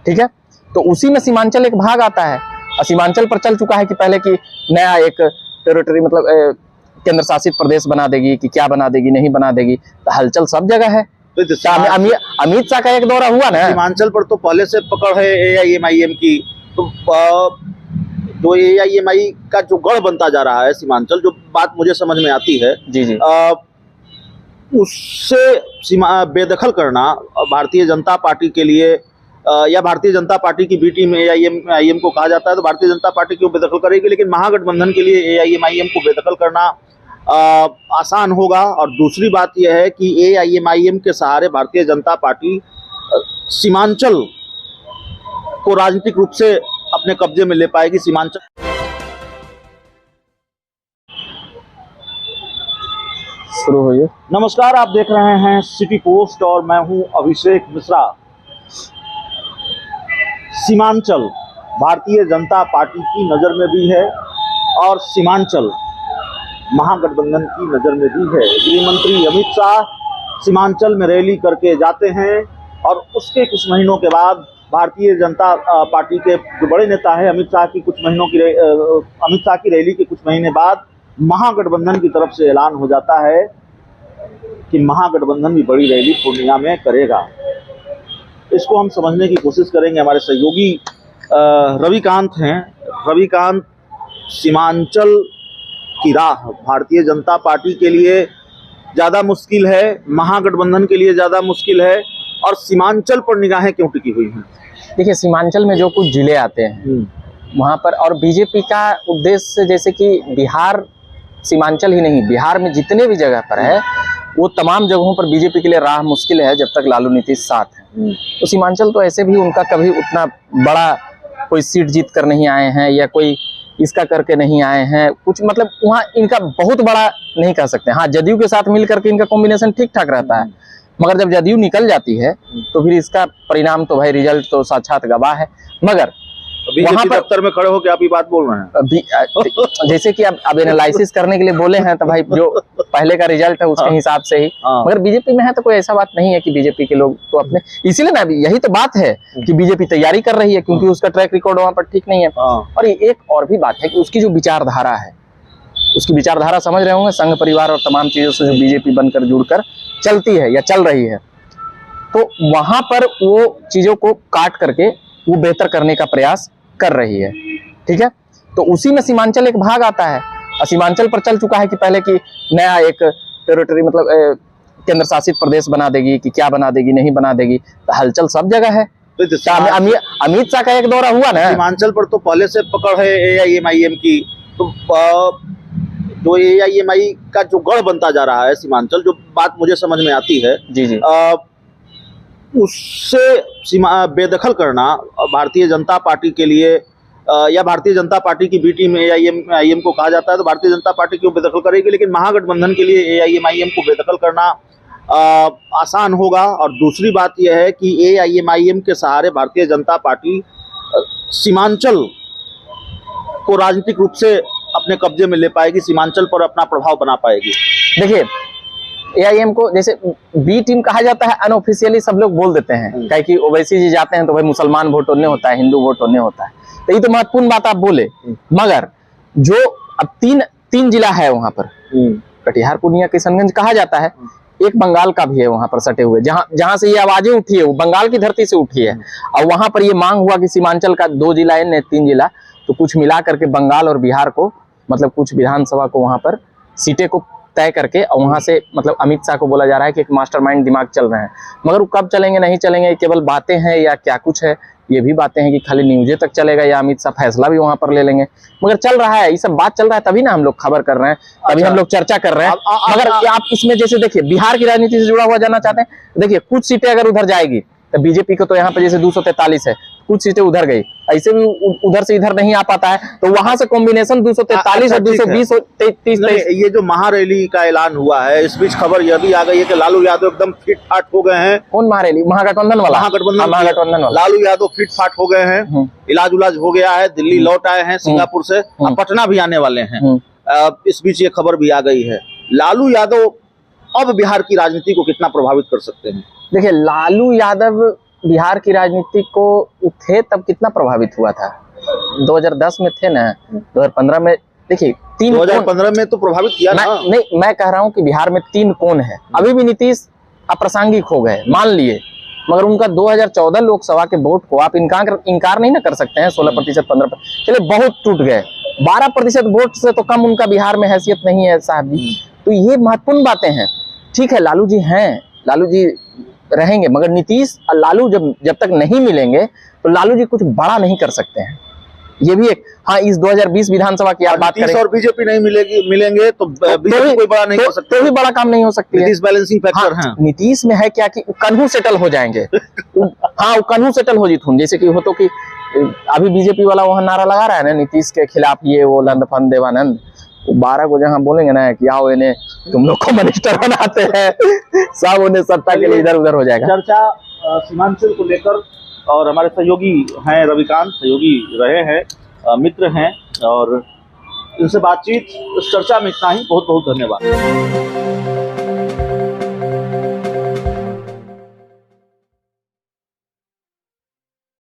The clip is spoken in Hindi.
ठीक है। तो उसी में सीमांचल एक भाग आता है और सीमांचल पर चल चुका है कि पहले की नया एक टेरिटरी मतलब केंद्र शासित प्रदेश बना देगी कि क्या बना देगी, नहीं बना देगी। तो हलचल सब जगह है। तो अमित शाह का एक दौरा हुआ ना सीमांचल पर, तो पहले से पकड़ है AIMIM की। तो जो AIMI का जो गढ़ बनता जा रहा है सीमांचल, जो बात मुझे समझ में आती है जी जी, उससे बेदखल करना भारतीय जनता पार्टी के लिए, या भारतीय जनता पार्टी की बी टीम AIMIM को कहा जाता है, तो भारतीय जनता पार्टी क्यों बेदखल करेगी, लेकिन महागठबंधन के लिए AIMIM को बेदखल करना आसान होगा। और दूसरी बात यह है कि AIMIM के सहारे भारतीय जनता पार्टी सीमांचल को राजनीतिक रूप से अपने कब्जे में ले पाएगी। सीमांचल शुरू होइए। नमस्कार, आप देख रहे हैं सिटी पोस्ट और मैं हूं अभिषेक मिश्रा। सीमांचल भारतीय जनता पार्टी की नज़र में भी है और सीमांचल महागठबंधन की नज़र में भी है। गृह मंत्री अमित शाह सीमांचल में रैली करके जाते हैं और उसके कुछ महीनों के बाद भारतीय जनता पार्टी के जो बड़े नेता हैं अमित शाह की रैली के कुछ महीने बाद महागठबंधन की तरफ से ऐलान हो जाता है कि महागठबंधन भी बड़ी रैली पूर्णिया में करेगा। इसको हम समझने की कोशिश करेंगे। हमारे सहयोगी रविकांत हैं। रविकांत, सीमांचल की राह भारतीय जनता पार्टी के लिए ज़्यादा मुश्किल है, महागठबंधन के लिए ज़्यादा मुश्किल है, और सीमांचल पर निगाहें क्यों टिकी हुई हैं? देखिए, सीमांचल में जो कुछ जिले आते हैं वहाँ पर, और बीजेपी का उद्देश्य जैसे कि बिहार, सीमांचल ही नहीं, बिहार में जितने भी जगह पर है वो तमाम जगहों पर बीजेपी के लिए राह मुश्किल है जब तक लालू नीतीश साथ है। तो सीमांचल तो ऐसे भी उनका कभी उतना बड़ा कोई सीट जीत कर नहीं आए हैं या कोई इसका करके नहीं आए हैं, कुछ मतलब वहाँ इनका बहुत बड़ा नहीं कह सकते। हाँ, जदयू के साथ मिल करके इनका कॉम्बिनेशन ठीक ठाक रहता है, मगर जब जदयू निकल जाती है तो फिर इसका परिणाम तो भाई रिजल्ट तो साक्षात गवाह है। मगर वहाँ पर दफ्तर में खड़े होकर आप ये बात बोल रहे हैं जैसे कि अब एनालिसिस करने के लिए बोले हैं तो भाई जो पहले का रिजल्ट है उसके हिसाब से ही, मगर बीजेपी में है तो कोई ऐसा बात नहीं है कि बीजेपी के लोग तो अपने, इसीलिए ना यही तो बात है कि बीजेपी तैयारी कर रही है क्योंकि उसका ट्रैक रिकॉर्ड वहाँ पर ठीक नहीं है। और एक और भी बात है कि उसकी जो विचारधारा है, उसकी विचारधारा समझ रहे होंगे, संघ परिवार और तमाम चीजों से जो बीजेपी बनकर जुड़कर चलती है या चल रही है, तो वहां पर वो चीजों को काट करके वो बेहतर करने का प्रयास कर रही है। ठीक है, तो उसी में सीमांचल एक भाग आता है और सीमांचल पर चल चुका है कि पहले की नया एक टेरिटरी मतलब केंद्र शासित प्रदेश बना देगी कि क्या बना देगी, नहीं बना देगी। तो हलचल सब जगह है। तो अमित शाह का एक दौरा हुआ ना सीमांचल पर, तो पहले से पकड़ है AIMIM की। तो जो AIMI का जो गढ़ बनता जा रहा है सीमांचल, जो बात मुझे समझ में आती है जी जी, उससे बेदखल करना भारतीय जनता पार्टी के लिए, या भारतीय जनता पार्टी की बी टीम AIMIM को कहा जाता है, तो भारतीय जनता पार्टी क्यों बेदखल करेगी, लेकिन महागठबंधन के लिए AIMIM को बेदखल करना आसान होगा। और दूसरी बात यह है कि AIMIM के सहारे भारतीय जनता पार्टी सीमांचल को राजनीतिक रूप से अपने कब्जे में ले पाएगी, सीमांचल पर अपना प्रभाव बना पाएगी। देखिए, AIM को जैसे बी टीम कहा जाता है, अनऑफिशियली सब लोग बोल देते हैं, कहे कि ओवैसी जी जाते हैं तो भाई मुसलमान वोट होने होता है, हिंदू वोट होने होता है। तो ये तो महत्वपूर्ण बात आप बोले, मगर जो अब तीन जिला है वहां पर, कटिहार, पूर्णिया, किशनगंज कहा जाता है, एक बंगाल का भी है वहां पर सटे हुए, जहां से ये आवाजें उठी है वो बंगाल की धरती से उठी है। और वहां पर ये मांग हुआ कि सीमांचल का 2 जिला है, 3 जिला, तो कुछ मिला करके बंगाल और बिहार को, मतलब कुछ विधानसभा को वहां पर सीटें को तय करके, और वहां से मतलब अमित शाह को बोला जा रहा है कि एक मास्टरमाइंड दिमाग चल रहे हैं। मगर वो कब चलेंगे, नहीं चलेंगे, केवल बातें हैं या क्या कुछ है, ये भी बातें हैं कि खाली न्यूज़े तक चलेगा या अमित शाह फैसला भी वहां पर ले लेंगे। मगर चल रहा है, ये सब बात चल रहा है, तभी ना हम लोग खबर कर रहे हैं, तभी हम लोग चर्चा कर रहे हैं। मगर आप इसमें जैसे देखिए बिहार की राजनीति से जुड़ा हुआ जानना चाहते हैं, देखिए कुछ सीटें अगर उधर जाएगी तो बीजेपी को तो यहाँ पे जैसे 243 है, कुछ सीटें उधर गई, ऐसे भी उधर से इधर नहीं आ पाता है, तो वहां से कॉम्बिनेशन 243 और 220 और 33। ये जो महारैली का ऐलान हुआ है, इस बीच खबर यह भी आ गई है कि लालू यादव एकदम फिट फाट हो गए हैं। कौन महारैली? महागठबंधन वाला। महागठबंधन वाला लालू यादव फिट फाट हो गए हैं, इलाज उलाज हो गया है, दिल्ली लौट आए हैं सिंगापुर से, अब पटना भी आने वाले हैं। इस बीच ये खबर भी आ गई है। लालू यादव अब बिहार की राजनीति को कितना प्रभावित कर सकते हैं? देखिए, लालू यादव बिहार की राजनीति को थे तब कितना प्रभावित हुआ था? 2010 में थे ना, 2015 में देखिए 2015 में तो प्रभावित किया ना। नहीं, मैं कह रहा हूँ कि बिहार में 3 कोण है। अभी भी नीतीश अप्रासंगिक हो गए, मान लिए, मगर उनका 2014 लोकसभा के वोट को आप इनकार नहीं ना कर सकते हैं। 16%, 15%, चलिए बहुत टूट गए। 12% वोट से तो कम उनका बिहार में हैसियत नहीं है साहब जी। तो ये महत्वपूर्ण बातें हैं। ठीक है, लालू जी हैं, लालू जी रहेंगे, मगर नीतीश और लालू जब तक नहीं मिलेंगे तो लालू जी कुछ बड़ा नहीं कर सकते हैं। ये भी एक, हाँ, इस 2020 विधानसभा की आप बात करें और बीजेपी नहीं मिलेंगे तो बीजेपी कोई बड़ा नहीं कर सकता, तो भी बड़ा काम नहीं हो सकती है। नीतीश बैलेंसिंग फैक्टर है। नीतीश में है क्या कि कन्हू सेटल हो जाएंगे। हाँ, वो कन्हू सेटल हो जीतून, जैसे कि हो तो कि अभी बीजेपी वाला वहां नारा लगा रहा है ना नीतीश के खिलाफ, ये वो लंद फंद देवानंद, 12 को जहां बोलेंगे ना कि आओ इन्हें तुम लोग को मिनिस्टर बनाते हैं, सब उन्हें सत्ता के लिए इधर उधर हो जाएगा। चर्चा सीमांचल को लेकर, और हमारे सहयोगी हैं रविकांत, सहयोगी रहे हैं, मित्र हैं, और इनसे बातचीत, इस चर्चा में इतना ही। बहुत बहुत धन्यवाद।